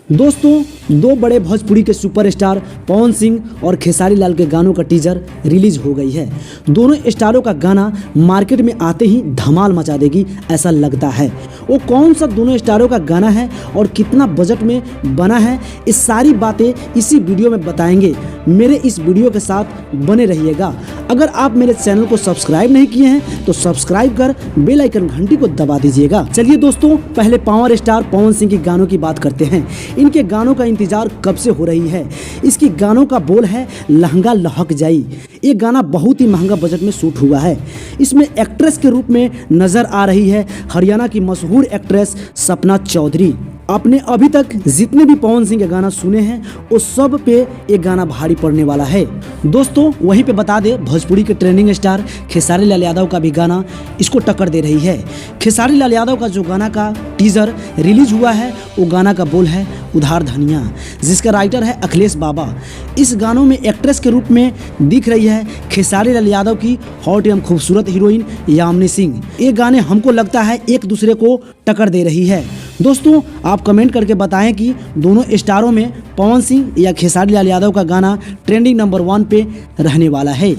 दोस्तों, दो बड़े भोजपुरी के सुपरस्टार पवन सिंह और खेसारी लाल के गानों का टीजर रिलीज हो गई है। दोनों स्टारों का गाना मार्केट में आते ही धमाल मचा देगी ऐसा लगता है। वो कौन सा दोनों स्टारों का गाना है और कितना बजट में बना है, ये सारी बातें इसी वीडियो में बताएंगे। मेरे इस वीडियो के साथ बने रहिएगा। अगर आप मेरे चैनल को सब्सक्राइब नहीं किए हैं तो सब्सक्राइब कर बेल आइकन घंटी को दबा दीजिएगा। चलिए दोस्तों, पहले पावर स्टार पवन सिंह के गानों की बात करते हैं। इनके गानों का इंतजार कब से हो रही है। इसकी गानों का बोल है लहंगा लहक जाई। ये गाना बहुत ही महंगा बजट में शूट हुआ है। इसमें एक्ट्रेस के रूप में नजर आ रही है हरियाणा की मशहूर एक्ट्रेस सपना चौधरी। आपने अभी तक जितने भी पवन सिंह के गाना सुने हैं वो सब पे ये गाना भारी पड़ने वाला है। दोस्तों, वहीं पे बता दे, भोजपुरी के ट्रेंडिंग स्टार खेसारी लाल यादव का भी गाना इसको टक्कर दे रही है। खेसारी लाल यादव का जो गाना का टीजर रिलीज हुआ है वो गाना का बोल है उधार धनिया, जिसका राइटर है अखिलेश बाबा। इस गानों में एक्ट्रेस के रूप में दिख रही है खेसारी लाल यादव की हॉट एवं खूबसूरत हीरोइन यामिनी सिंह। ये गाने हमको लगता है एक दूसरे को टक्कर दे रही है। दोस्तों, आप कमेंट करके बताएं कि दोनों स्टारों में पवन सिंह या खेसारी लाल यादव का गाना ट्रेंडिंग नंबर 1 पे रहने वाला है।